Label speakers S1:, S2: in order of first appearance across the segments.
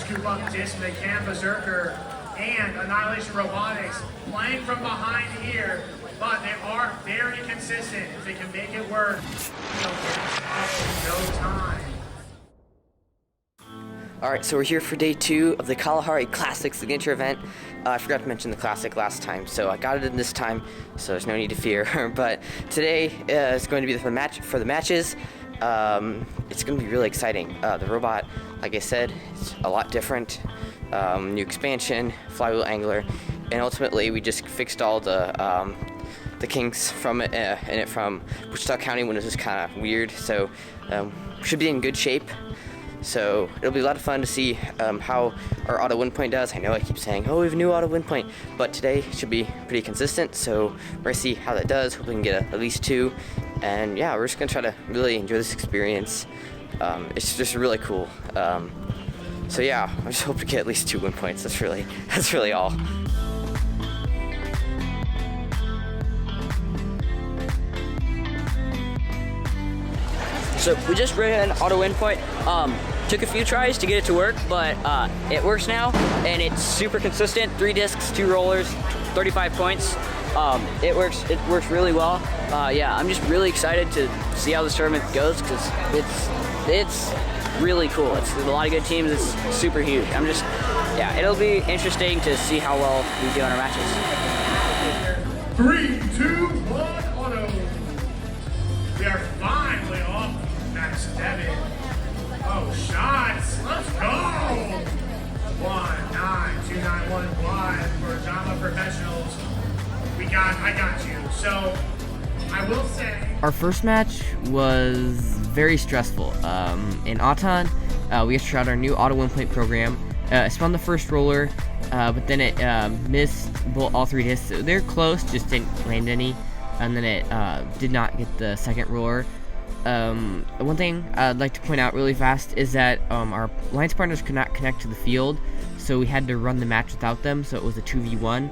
S1: scoop up disc, they can Berserker and Annihilation Robotics playing from behind here, but they are very consistent. If they can make it work, they'll get it up in no time.
S2: Alright, so we're here for day 2 of the Kalahari Classic Signature event. I forgot to mention the Classic last time, so I got it in this time, so there's no need to fear. But today is going to be the match for the matches. It's going to be really exciting. The robot, like I said, it's a lot different. New expansion, flywheel angler, and ultimately we just fixed all the kinks from it, from Wichita County when it was kind of weird. So should be in good shape. So it'll be a lot of fun to see how our auto win point does. I know I keep saying, oh, we have a new auto win point, but today should be pretty consistent. So we're gonna see how that does. Hope we can get at least 2. And yeah, we're just gonna try to really enjoy this experience. It's just really cool. So yeah, I just hope to get at least 2 win points. That's really all.
S3: So we just ran an auto win point. Took a few tries to get it to work, but it works now, and it's super consistent. 3 discs, 2 rollers, 35 points. It works really well. Yeah, I'm just really excited to see how this tournament goes because it's really cool. It's a lot of good teams. It's super huge. Yeah, it'll be interesting to see how well we do in our matches.
S1: 3, 2, 1, auto. We are finally off Max Devin. Oh, shots. Let's go. 1-9-2-9-1-1 for Jama Professionals. I got you. So I will say
S2: Our first match was very stressful. In Auton, we just tried our new auto win point program. It spun the first roller, but then it missed all 3 discs. So they're close, just didn't land any, and then it did not get the second roller. One thing I'd like to point out really fast is that our alliance partners could not connect to the field, so we had to run the match without them, so it was a 2v1.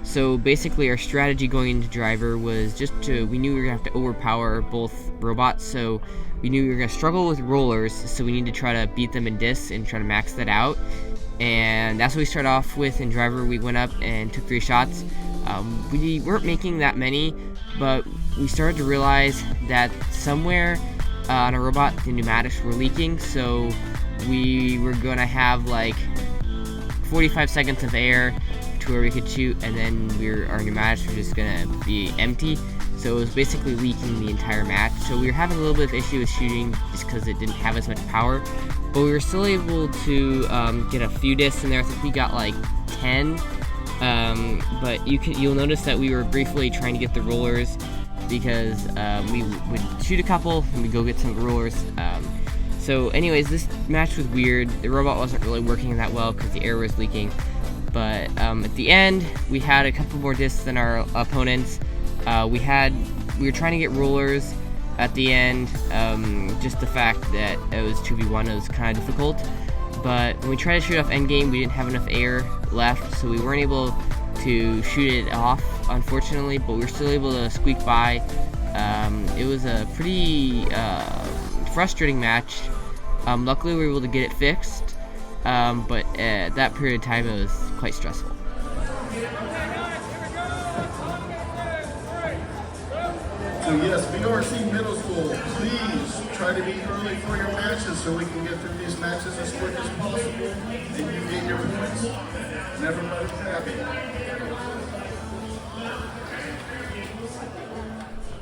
S2: So basically our strategy going into driver was we knew we were going to have to overpower both robots, so we knew we were going to struggle with rollers, so we needed to try to beat them in discs and try to max that out. And that's what we started off with. In driver we went up and took 3 shots. We weren't making that many, but we started to realize that somewhere on a robot the pneumatics were leaking, so we were going to have like 45 seconds of air to where we could shoot, and then our pneumatics were just going to be empty. So it was basically leaking the entire match. So we were having a little bit of issue with shooting just because it didn't have as much power, but we were still able to get a few discs in there. I think we got like 10, but you'll notice that we were briefly trying to get the rollers because we would shoot a couple and we'd go get some rollers. So anyways, this match was weird. The robot wasn't really working that well because the air was leaking, but at the end we had a couple more discs than our opponents. We were trying to get rollers at the end. Just the fact that it was 2v1, it was kind of difficult. But when we tried to shoot off endgame, we didn't have enough air left, so we weren't able to shoot it off, unfortunately. But we were still able to squeak by. It was a pretty frustrating match. Luckily, we were able to get it fixed. But at that period of time, it was quite stressful.
S4: So yes, VRC Middle School, please try to be early for your matches so we can get through these matches as quick as possible and you get your points and everybody's happy.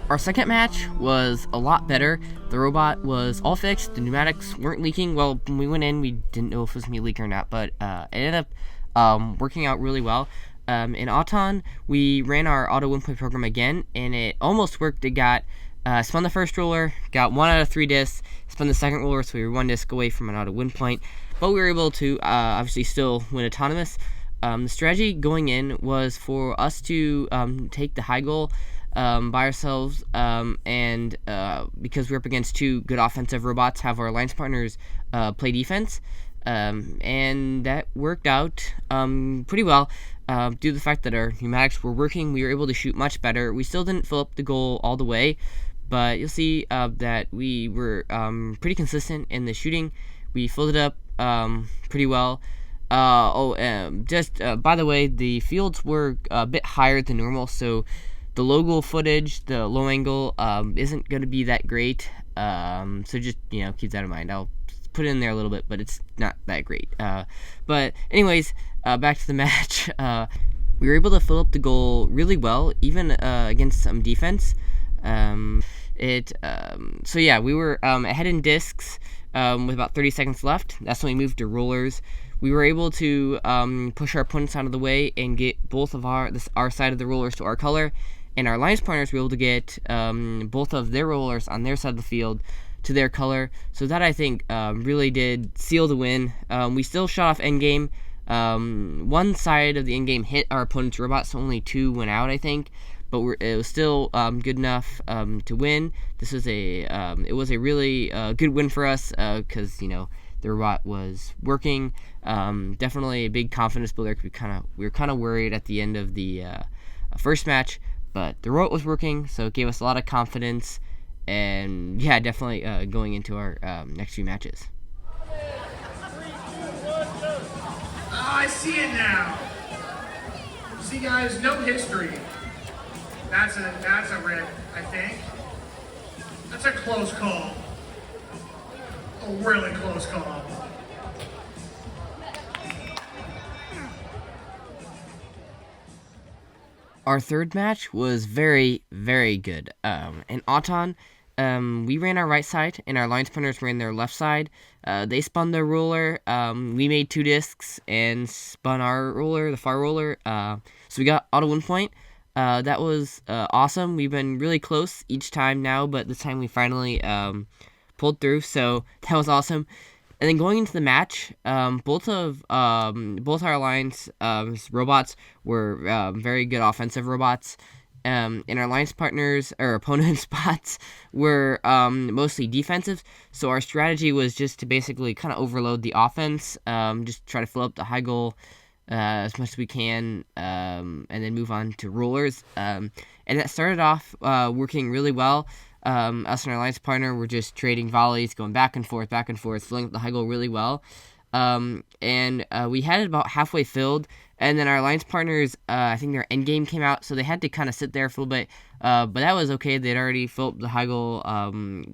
S2: Our second match was a lot better. The robot was all fixed. The pneumatics weren't leaking. Well, when we went in, we didn't know if it was going to be leaking or not, but it ended up working out really well. In Auton, we ran our auto win point program again, and it almost worked. It got spun the first roller, got 1 out of 3 discs, spun the second roller, so we were 1 disc away from an auto win point, but we were able to obviously still win autonomous. The strategy going in was for us to take the high goal by ourselves, and because we're up against 2 good offensive robots, have our alliance partners play defense, and that worked out pretty well. Due to the fact that our pneumatics were working, we were able to shoot much better. We still didn't fill up the goal all the way, but you'll see that we were pretty consistent in the shooting. We filled it up pretty well. By the way, the fields were a bit higher than normal, so the logo footage, the low angle, isn't going to be that great. So just, keep that in mind. I'll put it in there a little bit, but it's not that great. But anyways, back to the match. We were able to fill up the goal really well, even against some defense. So yeah, we were ahead in discs with about 30 seconds left. That's when we moved to rollers. We were able to push our opponents out of the way and get both of our side of the rollers to our color, and our alliance partners were able to get both of their rollers on their side of the field to their color. So that, I think, really did seal the win. We still shot off endgame. One side of the endgame hit our opponent's robot, so only 2 went out, I think. But it was still good enough to win. It was a really good win for us because the robot was working. Definitely a big confidence builder. We were kind of worried at the end of the first match, but the robot was working, so it gave us a lot of confidence. And yeah, definitely going into our next few matches.
S1: I see it now. See, guys, no history. That's a rip, I think. That's a close call. A really close call.
S2: Our third match was very, very good. In Auton, we ran our right side, and our alliance partners ran their left side. They spun their roller. We made 2 discs and spun our roller, the far roller. So we got auto win point. That was awesome. We've been really close each time now, but this time we finally pulled through. So that was awesome. And then going into the match, both our alliance robots were very good offensive robots. And our alliance partners, or opponent spots, were mostly defensive. So our strategy was just to basically kind of overload the offense, just try to fill up the high goal as much as we can, and then move on to rollers. And that started off working really well. Us and our alliance partner were just trading volleys, going back and forth, filling up the high goal really well. And we had it about halfway filled, and then our alliance partners, I think their end game came out, so they had to kind of sit there for a little bit, but that was okay. They'd already filled up the high goal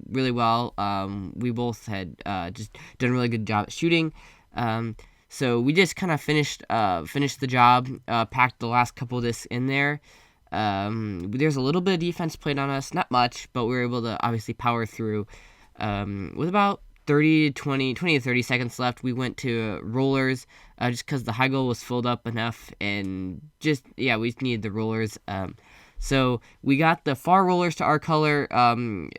S2: really well. We both had just done a really good job at shooting, so we just kind of finished the job, packed the last couple of discs in there. There's a little bit of defense played on us, not much, but we were able to obviously power through. With about 20 to 30 seconds left, we went to rollers, just because the high goal was filled up enough, and we just needed the rollers. So we got the far rollers to our color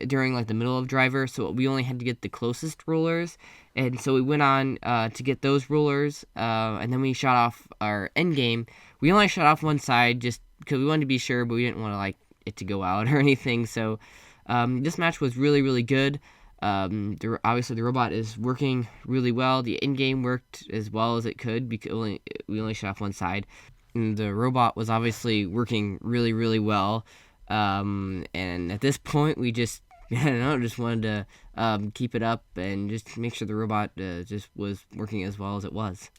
S2: during like the middle of driver, so we only had to get the closest rollers, and so we went on to get those rollers, and then we shot off our end game. We only shot off one side just because we wanted to be sure, but we didn't want it to go out or anything. So this match was really, really good. Obviously the robot is working really well. The end game worked as well as it could because we only shot off one side. And the robot was obviously working really, really well. And at this point, we just wanted to keep it up and just make sure the robot just was working as well as it was.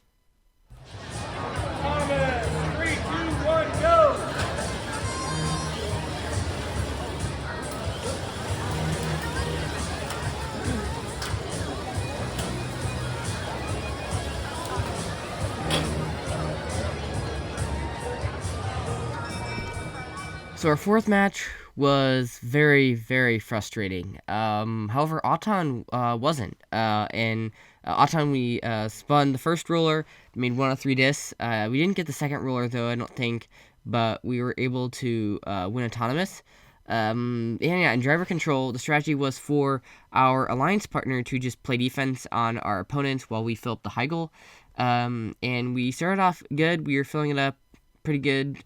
S2: So our fourth match was very, very frustrating. However, Auton wasn't. In Auton, we spun the first roller, made 1 of 3 discs. We didn't get the second roller, though, I don't think, but we were able to win autonomous. In driver control, the strategy was for our alliance partner to just play defense on our opponents while we fill up the high goal. And we started off good. We were filling it up pretty good.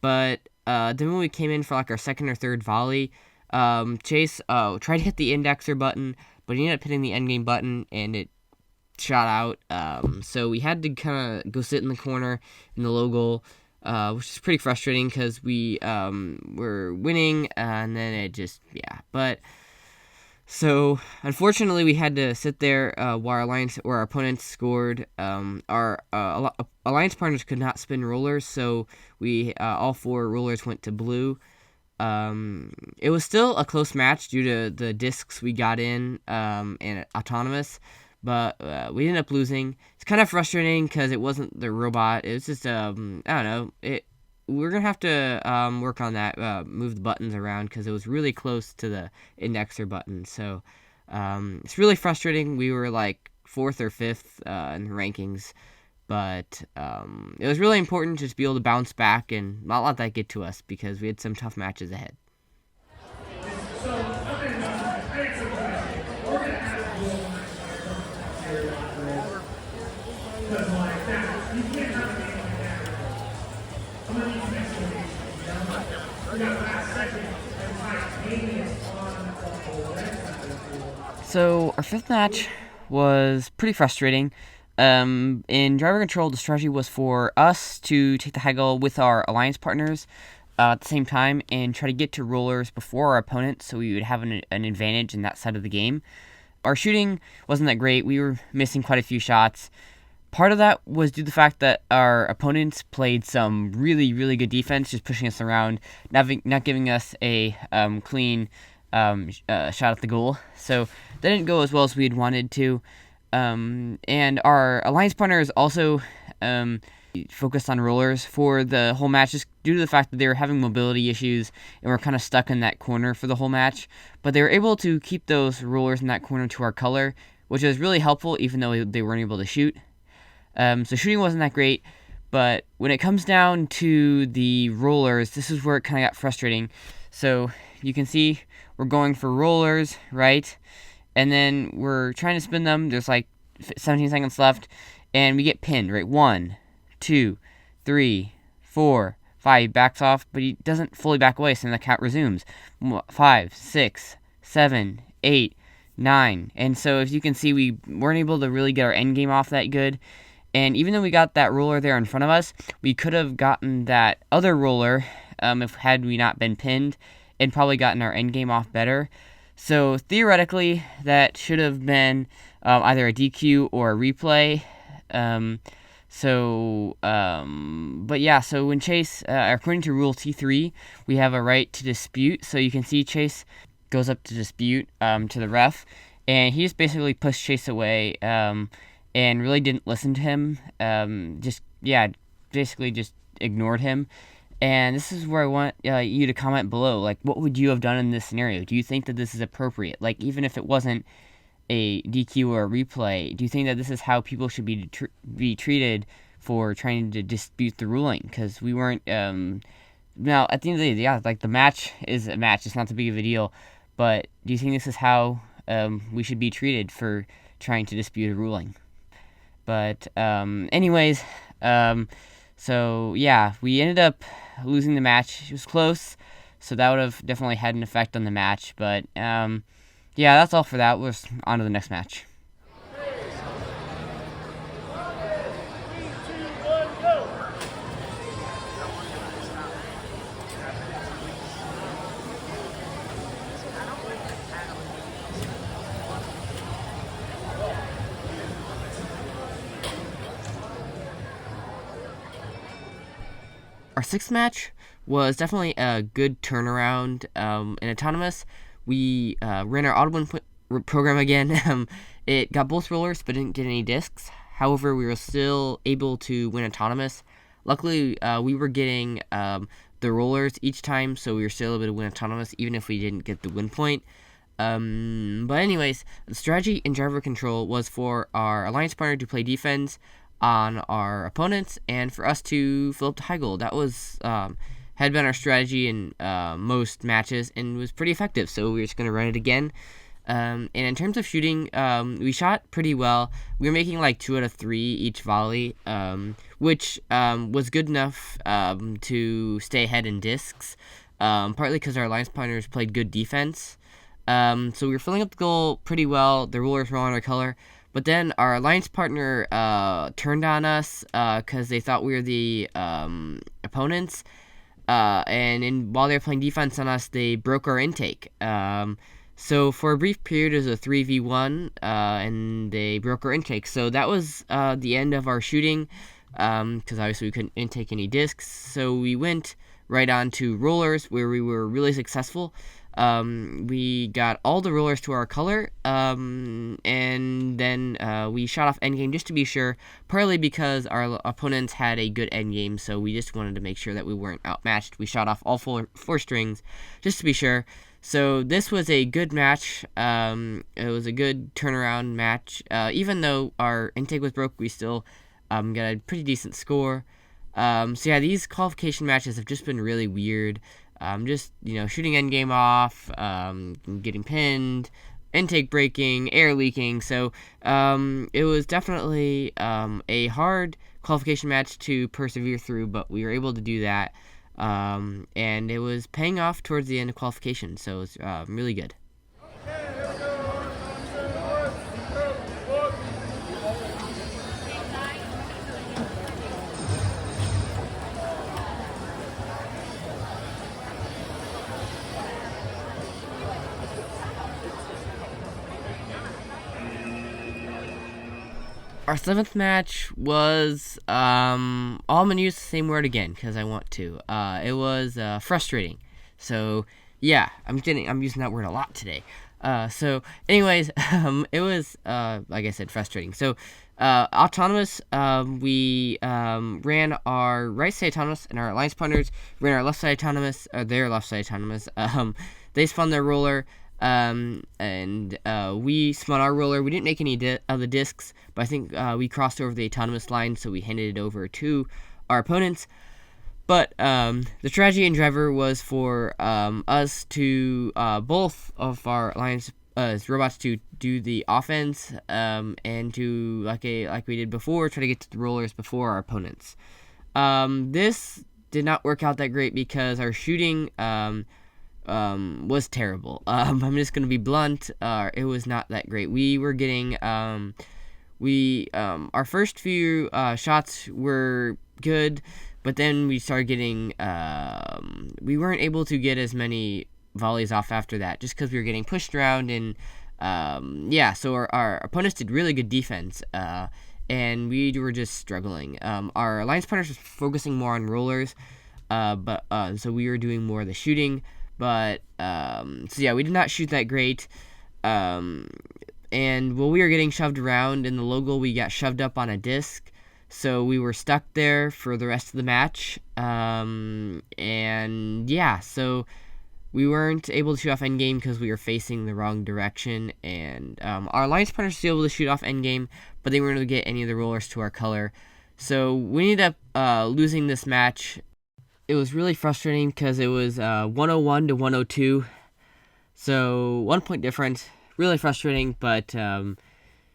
S2: But then when we came in for like our second or third volley, Chase tried to hit the indexer button, but he ended up hitting the endgame button and it shot out. So we had to kind of go sit in the corner in the low goal, which is pretty frustrating because we were winning, and then it just, yeah. But So unfortunately, we had to sit there while our opponents scored. Our alliance partners could not spin rollers, so we all 4 rollers went to blue. It was still a close match due to the discs we got in and autonomous, but we ended up losing. It's kind of frustrating because it wasn't the robot. It was just I don't know. We're gonna have to work on that, move the buttons around because it was really close to the indexer button. So it's really frustrating. We were like 4th or 5th in the rankings, but it was really important to just be able to bounce back and not let that get to us because we had some tough matches ahead. So our 5th match was pretty frustrating. In driver control, the strategy was for us to take the high goal with our alliance partners at the same time and try to get to rollers before our opponent, so we would have an advantage in that side of the game. Our shooting wasn't that great. We were missing quite a few shots. Part of that was due to the fact that our opponents played some really, really good defense, just pushing us around, not giving us a clean shot at the goal. So that didn't go as well as we had wanted to. And our alliance partners also focused on rollers for the whole match, just due to the fact that they were having mobility issues and were kind of stuck in that corner for the whole match. But they were able to keep those rollers in that corner to our color, which was really helpful, even though they weren't able to shoot. So shooting wasn't that great, but when it comes down to the rollers, this is where it kind of got frustrating. So you can see we're going for rollers, right? And then we're trying to spin them. There's like 17 seconds left, and we get pinned, right? 1, 2, 3, 4, 5. He backs off, but he doesn't fully back away, so then the count resumes. 5, 6, 7, 8, 9. And so as you can see, we weren't able to really get our end game off that good. And even though we got that roller there in front of us, we could have gotten that other roller had we not been pinned, and probably gotten our end game off better. So theoretically, that should have been either a DQ or a replay. But yeah, so when Chase, according to Rule T3, we have a right to dispute. So you can see Chase goes up to dispute to the ref, and he just basically pushed Chase away and really didn't listen to him. Basically just ignored him. And this is where I want you to comment below. Like, what would you have done in this scenario? Do you think that this is appropriate? Like, even if it wasn't a DQ or a replay, do you think that this is how people should be treated for trying to dispute the ruling? Because we weren't. Now, at the end of the day, yeah, like the match is a match. It's not too big of a deal. But do you think this is how we should be treated for trying to dispute a ruling? But anyways, so yeah, we ended up losing the match. It was close, so that would have definitely had an effect on the match. But yeah, that's all for that. We're on to the next match. Our 6th match was definitely a good turnaround. In Autonomous, we ran our auto win program again. It got both rollers, but didn't get any discs. However, we were still able to win Autonomous. Luckily, we were getting the rollers each time, so we were still able to win Autonomous, even if we didn't get the win point. But anyways, the strategy in driver control was for our alliance partner to play defense on our opponents, and for us to fill up the high goal. That was had been our strategy in most matches, and was pretty effective. So we're just gonna run it again. And in terms of shooting, we shot pretty well. We were making like 2 out of 3 each volley, which was good enough to stay ahead in discs. Partly because our alliance partners played good defense. So we were filling up the goal pretty well. The rollers were on our color. But then our alliance partner turned on us because they thought we were the opponents. While they were playing defense on us, they broke our intake. So for a brief period, it was a 3v1, and they broke our intake. So that was the end of our shooting, because obviously we couldn't intake any discs. So we went right on to rollers, where we were really successful. We got all the rollers to our color, and then we shot off endgame just to be sure, partly because our opponents had a good endgame, so we just wanted to make sure that we weren't outmatched. We shot off all four strings just to be sure. So this was a good match. It was a good turnaround match. Even though our intake was broke, we still got a pretty decent score. So yeah, these qualification matches have just been really weird. Just, shooting endgame off, getting pinned, intake breaking, air leaking. So it was definitely a hard qualification match to persevere through, but we were able to do that. And it was paying off towards the end of qualification, so it was really good. Our 7th match was, I'm going to use the same word again, because I want to. It was frustrating. So, yeah, I'm using that word a lot today. So, anyways, it was, like I said, frustrating. So, autonomous, we ran our right side autonomous, and our alliance partners ran our left side autonomous, their left side autonomous. They spun their roller. And we spun our roller. We didn't make any of the discs, but I think we crossed over the autonomous line, so we handed it over to our opponents. But the strategy in driver was for us to both of our alliance robots to do the offense, and to like we did before, try to get to the rollers before our opponents. This did not work out that great because our shooting was terrible. I'm just gonna be blunt. It was not that great. We were getting our first few shots were good, but then we started getting we weren't able to get as many volleys off after that, just because we were getting pushed around, and so our opponents did really good defense, and we were just struggling. Our alliance partners were focusing more on rollers, but so we were doing more of the shooting. But, so yeah, we did not shoot that great, and while we were getting shoved around in the logo, we got shoved up on a disc, so we were stuck there for the rest of the match, and yeah, so we weren't able to shoot off endgame because we were facing the wrong direction, and our alliance partners were still able to shoot off endgame, but they weren't able to get any of the rollers to our color, so we ended up losing this match. It was really frustrating because it was 101 to 102, so 1 point difference. Really frustrating, but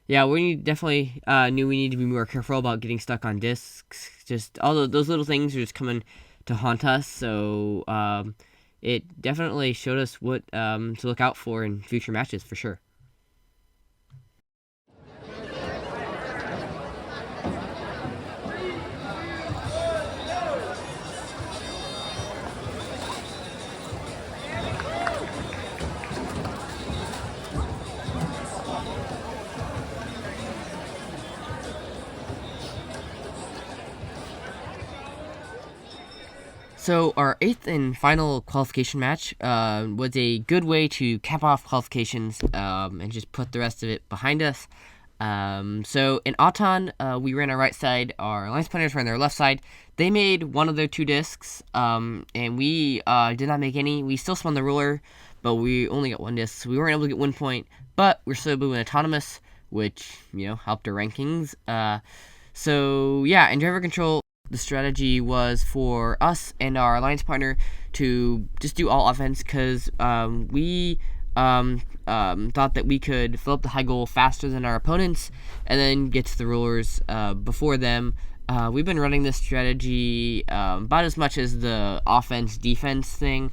S2: yeah, we definitely knew we needed to be more careful about getting stuck on discs. Just all those little things are just coming to haunt us, so it definitely showed us what to look out for in future matches for sure. So our 8th and final qualification match was a good way to cap off qualifications and just put the rest of it behind us. So in Auton, we ran our right side, our alliance partners ran their left side. They made one of their two discs, and we did not make any. We still spun the roller, but we only got one disc, so we weren't able to get 1 point, but we're still able to win autonomous, which, helped our rankings. So yeah, in driver control, the strategy was for us and our alliance partner to just do all offense, because we thought that we could fill up the high goal faster than our opponents and then get to the rollers before them. We've been running this strategy about as much as the offense-defense thing,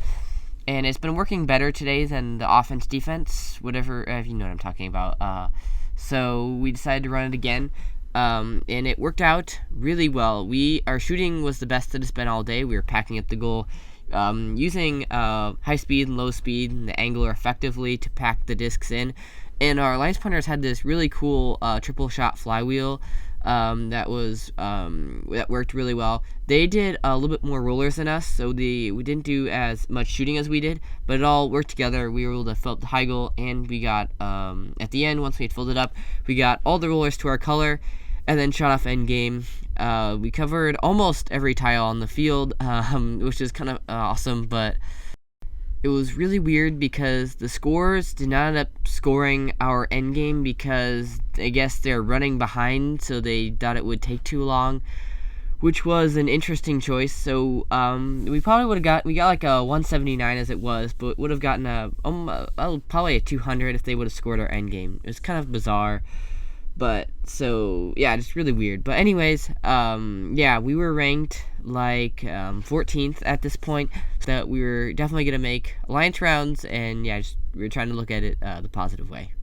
S2: and it's been working better today than the offense-defense, whatever, if you know what I'm talking about. So we decided to run it again. And it worked out really well. Our shooting was the best that it's been all day. We were packing up the goal using high speed and low speed and the angler effectively to pack the discs in. And our alliance partners had this really cool triple shot flywheel that worked really well. They did a little bit more rollers than us, so we didn't do as much shooting as we did, but it all worked together. We were able to fill up the high goal, and we got at the end, once we had filled it up, we got all the rollers to our color, and then shot off end game. We covered almost every tile on the field, which is kind of awesome, but it was really weird because the scorers did not end up scoring our end game because I guess they're running behind, so they thought it would take too long, which was an interesting choice. So we probably would have we got like a 179 as it was, but would have gotten probably a 200 if they would have scored our end game. It was kind of bizarre. But so yeah, just really weird. But anyways, yeah, we were ranked like 14th at this point, so that we were definitely gonna make alliance rounds, and yeah, we were trying to look at it the positive way.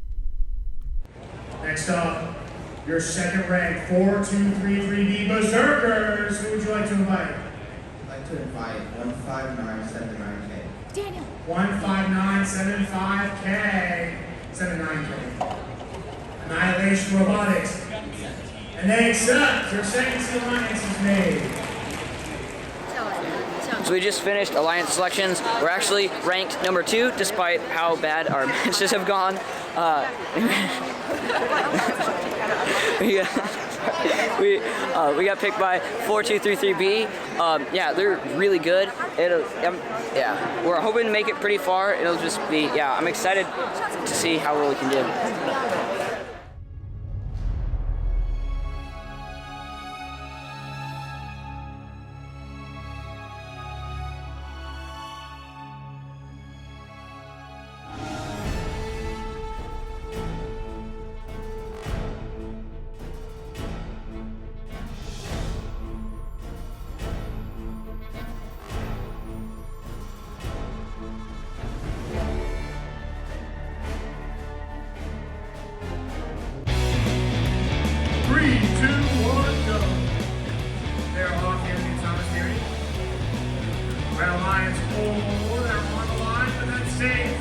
S1: Next up, your second ranked 4233B Berserkers. Who would you like to invite?
S5: I'd like to invite 15979K.
S6: Daniel.
S1: 15975K 79K. Annihilation Robotics. And they accept your second seed alliance is made.
S3: So we just finished alliance selections. We're actually ranked number 2, despite how bad our matches have gone. We got picked by 4233B. Yeah, they're really good. Yeah, we're hoping to make it pretty far. It'll just be, yeah, I'm excited to see how well we can do.
S1: 3, 2, 1, go. They're off here in Sandusky. Red Alliance 4, they're on the line, but that's safe.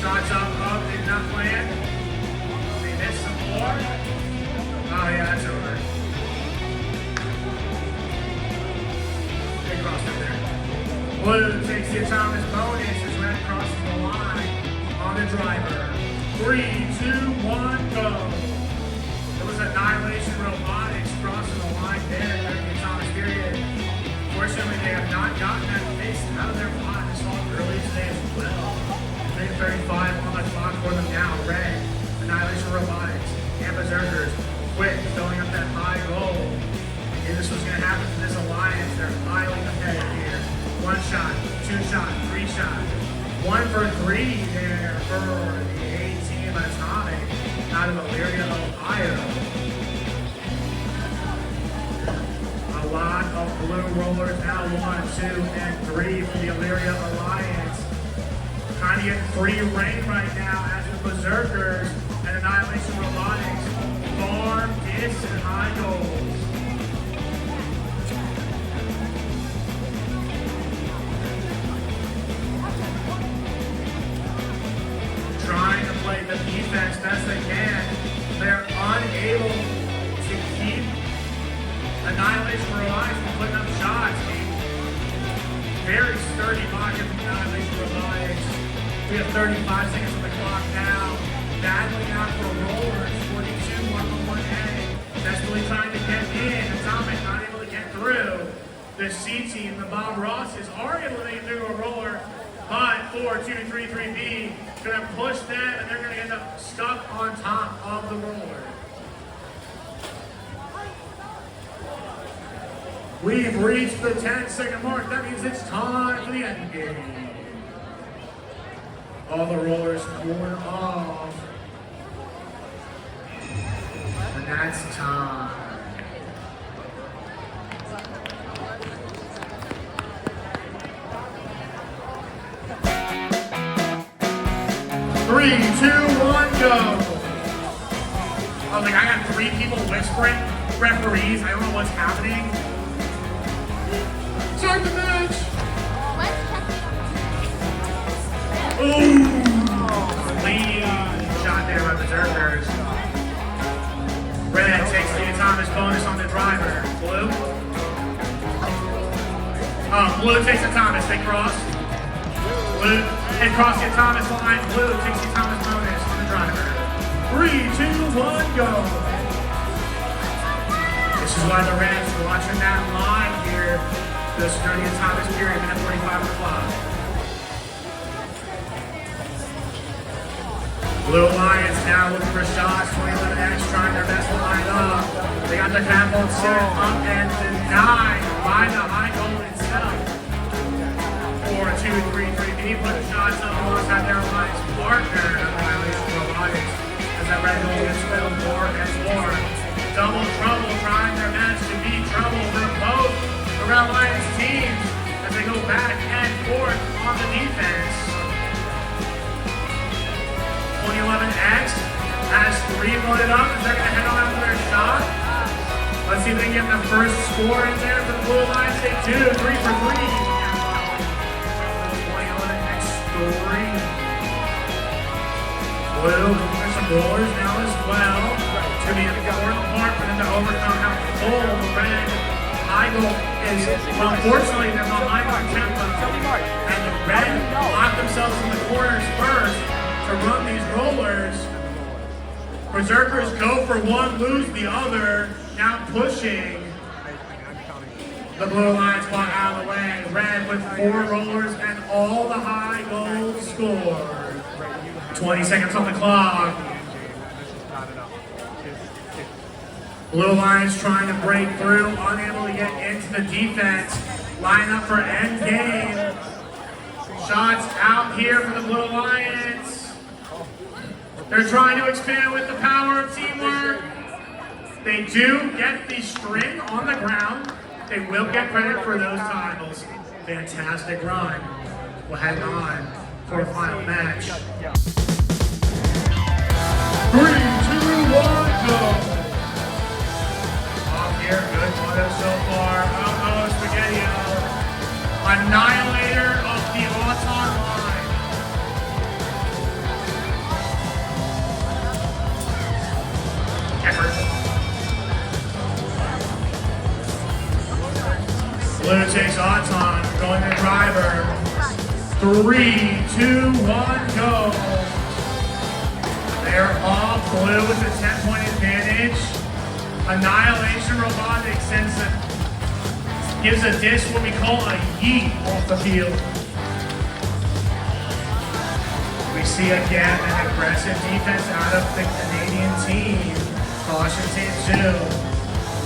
S1: Shots up, did not land. They missed some more. Oh yeah, that's over. They crossed it there. Blue takes the atomic bonus as Red crosses the line on the driver. 3, 2, 1, go. It was Annihilation Robotics crossing the line there during the atomic period. Fortunately, they have not gotten that pace out of their pot this long early today as well. 3:35 on the clock for them now. Red, Annihilation Robotics, and Berserkers, quick, filling up that high goal. And this was going to happen for this alliance. They're highly competitive here. 1 shot, 2 shot, 3 shot. 1 for 3 there for the A team Atomic out of Elyria, Ohio. A lot of blue rollers now, 1, 2, and 3 for the Elyria Alliance. Kind of getting free reign right now as the Berserkers and Annihilation Robotics farm discs and high goals. Trying to play the defense best they can. They're unable to keep Annihilation Robotics from putting up shots. Very sturdy pocket from Annihilation Robotics. We have 35 seconds on the clock now. Battling out for rollers. 42, 1-1-1A. Desperately trying to get in. Atomic not able to get through. The C team, the Bob Rosses, are able to make it through a roller. But 4233B gonna push them, and they're gonna end up stuck on top of the roller. We've reached the 10-second mark. That means it's time for the end game. All the rollers poured off. And that's time. Three, 2, 1, go. I was like, I got 3 people whispering. Referees, I don't know what's happening. Start the match. Ooh! Clean shot there by Berserkers. Red takes the Thomas bonus on the driver. Blue? Blue takes the Thomas, they cross. Blue, they cross the Thomas line. Blue takes the Thomas bonus on the driver. 3, 2, 1, go. This is why the Reds are watching that live here. This 30th Thomas period, minute 45 on the clock. Blue Lions now looking for shots. 2011X trying their best to line up. They got the catapult set up and denied by the high goal itself. 4, 2, 3, 3. Put the shots up alongside their alliance partner, Annihilation Robotics, as that red goal gets spelled more and more. Double trouble trying their best to be trouble for both the Red Lions teams as they go back and forth on the defense. 2011X has 3 loaded up as they're going to head on after their shot. Let's see if they can get the first score in there for the Blue Lions. They do, 3 for 3. 2011X 3. Blue with some rollers now as well. It's going to be an important part for them to overcome how full the red high goal is. Unfortunately, they're behind on tempo. And the red lock themselves in the corners first to run these rollers. Berserkers go for one, lose the other. Now pushing the Blue Lions ball out of the way. Red with 4 rollers and all the high goals scored. 20 seconds on the clock. Blue Lions trying to break through, unable to get into the defense. Line up for end game. Shots out here for the Blue Lions. They're trying to expand with the power of teamwork. They do get the string on the ground. They will get credit for those titles. Fantastic run. We'll head on for a final match. 3, 2, 1, go. Off here, good photo so far. Uh-oh, Spaghetti-O. Annihilator of the Auton line. Effort. Blue takes Auton, going to driver. 3, 2, 1, go. They're off. Blue with a 10-point advantage. Annihilation Robotics gives a disc what we call a yeet off the field. We see again an aggressive defense out of the Canadian team. Caution tape 2.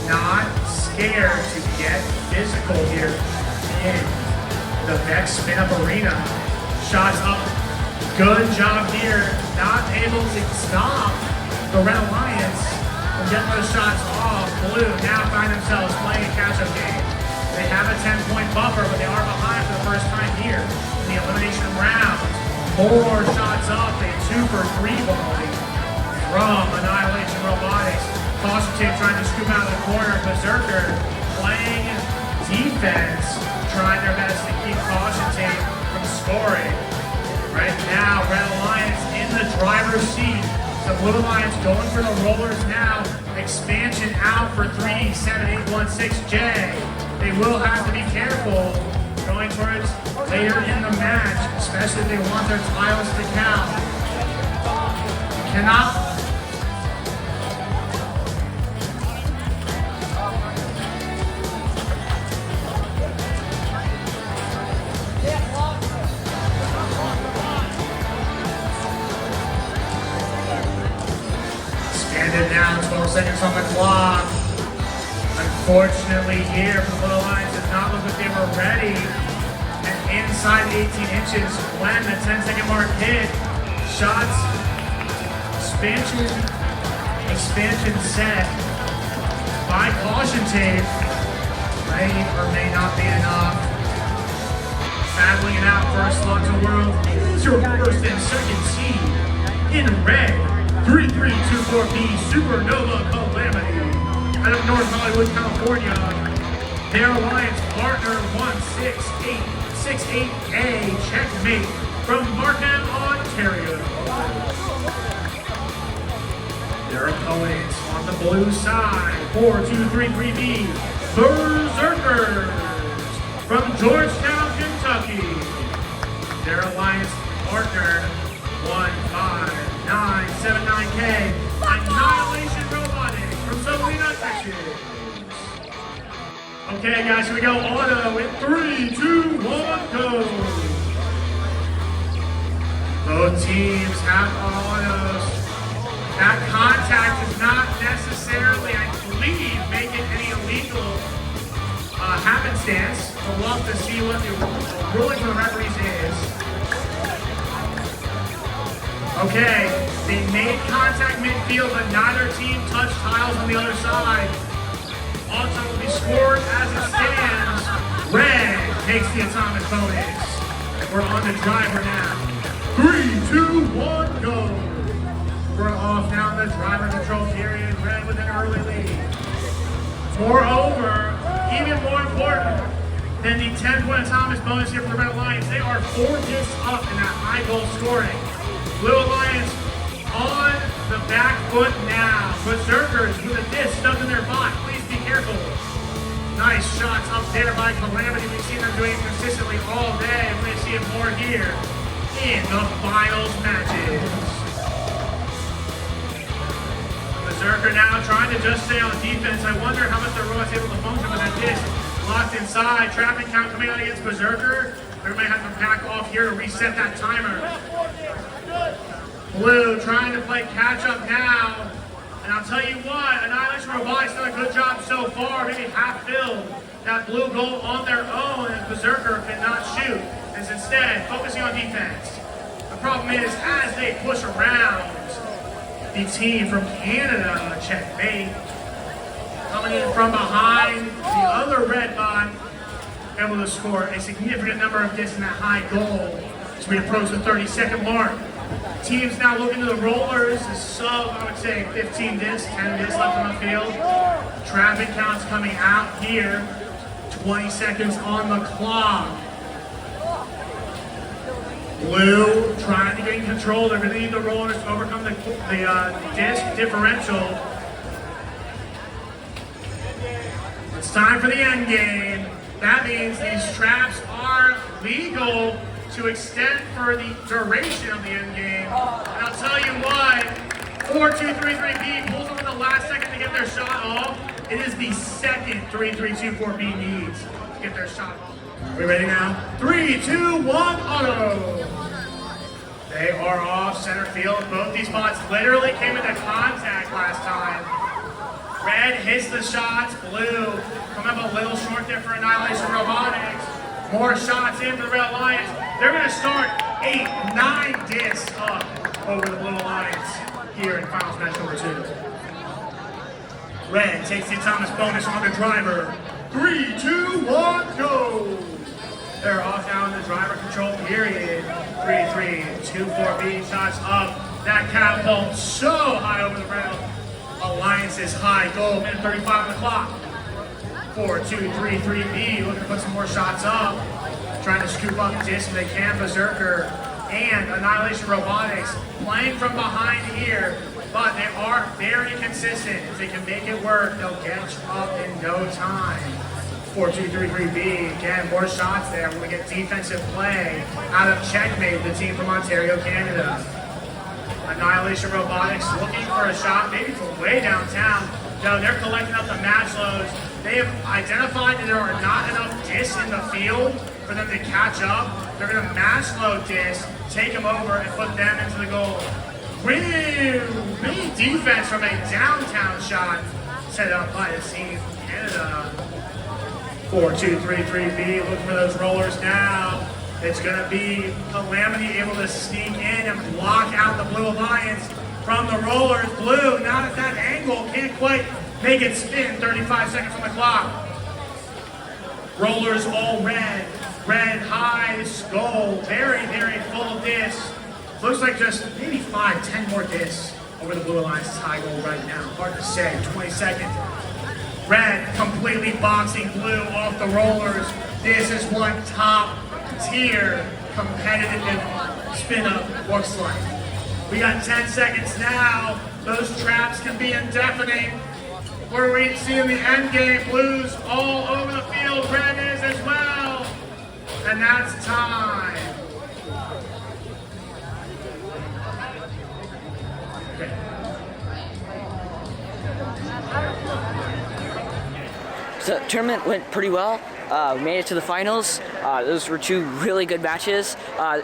S1: Not scared to get physical here in the Vex Spin Up arena. Shots up. Good job here. Not able to stop the Red Alliance from getting those shots off. Blue now find themselves playing a catch-up game. They have a 10-point buffer, but they are behind for the first time here in the elimination round. 4 shots up. A 2 for 3 volley from Annihilation Robotics. Caution tape trying to scoop out of the corner. Berserker playing defense, trying their best to keep Caution tape from scoring. Right now, Red Alliance in the driver's seat. The Blue Alliance going for the rollers now. Expansion out for 37816J. They will have to be careful going towards later in the match, especially if they want their tiles to count. You cannot. Expanded now, 12 seconds on the clock. Unfortunately here for the Blue Lions did not look like they were ready. And inside 18 inches when the 10-second mark hit. Shots, expansion set by Caution tape. May or may not be enough. Battling it out for a slug to world. It's your first and second seed in red. 3324B Supernova Calamity out of North Hollywood, California. Their alliance partner 16868A Checkmate from Markham, Ontario. Their opponents on the blue side, 4-2-3-3B, Berserkers from Georgetown, Kentucky. Their alliance partner, 15979K, Annihilation Robotics from Salina, Texas. Okay, guys, here we go. Auto in 3, 2, 1, go. Both teams have autos. That contact does not necessarily, I believe, make it any illegal happenstance. So we'll have to see what the ruling from the referees is. Okay, they made contact midfield, but neither team touched tiles on the other side. Auto will be scored as it stands. Red takes the atomic bonus. We're on the driver now. 3, 2, 1, go. We're off now in the driver control period. Red with an early lead. Moreover, even more important than the 10-point Thomas bonus here for the Red Alliance, they are 4 discs up in that high goal scoring. Blue Alliance on the back foot now. Berserkers with a disc stuck in their bot. Please be careful. Nice shots up there by Calamity. We've seen them doing it consistently all day. We're going to see it more here in the finals matches. Berserker now trying to just stay on defense. I wonder how much the robot's able to function with that disc locked inside. Traffic count coming out against Berserker. They might have to back off here to reset that timer. Blue trying to play catch up now. And I'll tell you what, Annihilation Robotics done a good job so far, maybe half filled that blue goal on their own, and Berserker cannot shoot. Is instead focusing on defense. The problem is, as they push around, the team from Canada, checkmate, coming in from behind the other red bot, able to score a significant number of discs in that high goal as we approach the 30-second mark. Teams now looking to the rollers, is sub, I would say, 15 discs, 10 discs left on the field. Traffic counts coming out here, 20 seconds on the clock. Blue trying to gain control. They're going to need the rollers to overcome the disc differential. It's time for the end game. That means these traps are legal to extend for the duration of the end game. And I'll tell you what, 4-2-3-3-B pulls them in the last second to get their shot off. It is the second 3-3-2-4-B needs to get their shot off. We ready now? 3, 2, 1, auto! They are off center field. Both these spots literally came into contact last time. Red hits the shots. Blue coming up a little short there for Annihilation Robotics. More shots in for the Red Alliance. They're going to start 8, 9 discs up over the Blue Alliance here in finals match number 2. Red takes the Thomas bonus on the driver. 3, 2, 1, go! They're off now in the driver control period. 3-3-2-4-B shots up. That catapult so high over the rail. Alliance's high goal, minute 35 on the clock. 4-2-3-3-B looking to put some more shots up. Trying to scoop up discs if they can. Berserker and Annihilation Robotics playing from behind here, but they are very consistent. If they can make it work, they'll get up in no time. 4-2-3-3-B, again, more shots there. We're going to get defensive play out of checkmate, the team from Ontario, Canada. Annihilation Robotics looking for a shot, maybe from way downtown. No, they're collecting up the match loads. They have identified that there are not enough discs in the field for them to catch up. They're going to match load discs, take them over, and put them into the goal. Really defense from a downtown shot set up by the team from Canada. 4-2-3-3-B, looking for those rollers now. It's going to be Calamity able to sneak in and block out the Blue Alliance from the rollers. Blue, not at that angle, can't quite make it spin. 35 seconds on the clock. Rollers all red. Red high skull, very, very full of discs. Looks like just maybe 5, 10 more discs over the Blue Alliance's high goal right now. Hard to say, 20 seconds. Red completely boxing Blue off the rollers. This is what top tier competitive Spin Up looks like. We got 10 seconds now. Those traps can be indefinite. Where we see in the end game, blues all over the field, red is as well. And that's time. Okay.
S3: So the tournament went pretty well. We made it to the finals. Those were two really good matches.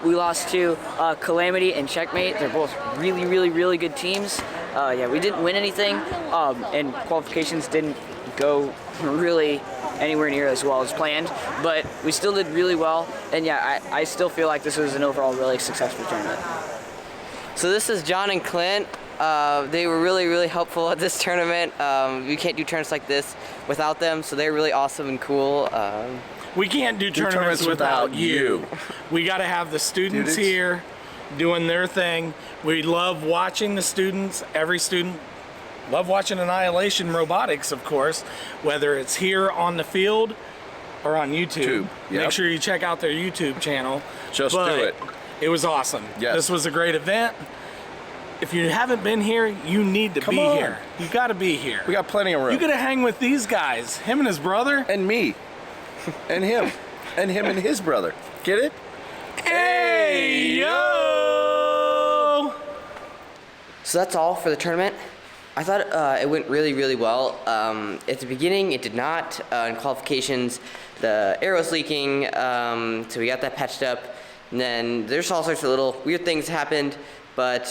S3: We lost to Calamity and Checkmate. They're both really, really, really good teams. Yeah, we didn't win anything, and qualifications didn't go really anywhere near as well as planned, but we still did really well, and yeah, I still feel like this was an overall really successful tournament.
S2: So this is John and Clint. They were really, really helpful at this tournament. We can't do tournaments like this without them, so they're really awesome and cool.
S6: We can't do tournaments without you. We got to have the students here doing their thing. We love watching the students. Every student love watching Annihilation Robotics, of course, whether it's here on the field or on YouTube. Make sure you check out their YouTube channel.
S7: Just do it.
S6: It was awesome.
S7: Yes.
S6: This was a great event. If you haven't been here, you need to be here. You got to be here.
S7: We got plenty of room.
S6: You got to hang with these guys, him and his brother.
S7: And me. And him. And him and his brother. Get it?
S6: Hey, yo!
S2: So that's all for the tournament. I thought it went really, really well. At the beginning, it did not. In qualifications, the arrow's leaking, so we got that patched up. And then there's all sorts of little weird things happened. But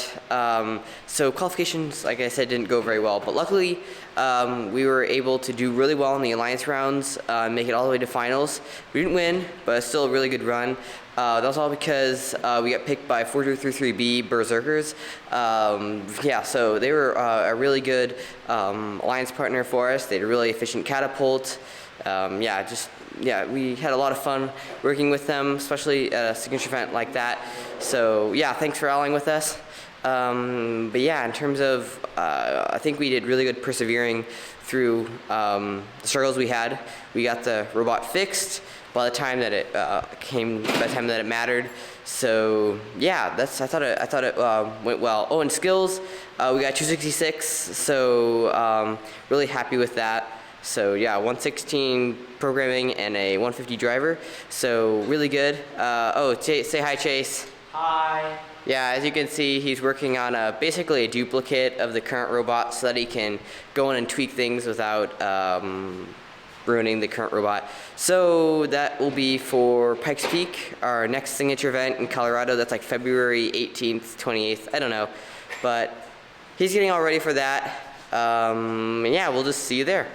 S2: so qualifications, like I said, didn't go very well. But luckily, we were able to do really well in the alliance rounds, make it all the way to finals. We didn't win, but it's still a really good run. That was all because we got picked by 4233B Berserkers. Yeah, so they were a really good alliance partner for us. They had a really efficient catapult. Yeah, we had a lot of fun working with them, especially at a signature event like that. So yeah, thanks for allying with us. But yeah, in terms of, I think we did really good persevering through the struggles we had. We got the robot fixed by the time that it mattered. So yeah, I thought it went well. Oh, and skills, we got 266. So really happy with that. So yeah, 116 programming and a 150 driver. So really good. Oh, say hi, Chase.
S3: Hi.
S2: Yeah, as you can see, he's working on basically a duplicate of the current robot so that he can go in and tweak things without ruining the current robot. So that will be for Pikes Peak, our next signature event in Colorado. That's like February 18th, 28th, I don't know. But he's getting all ready for that. Yeah, we'll just see you there.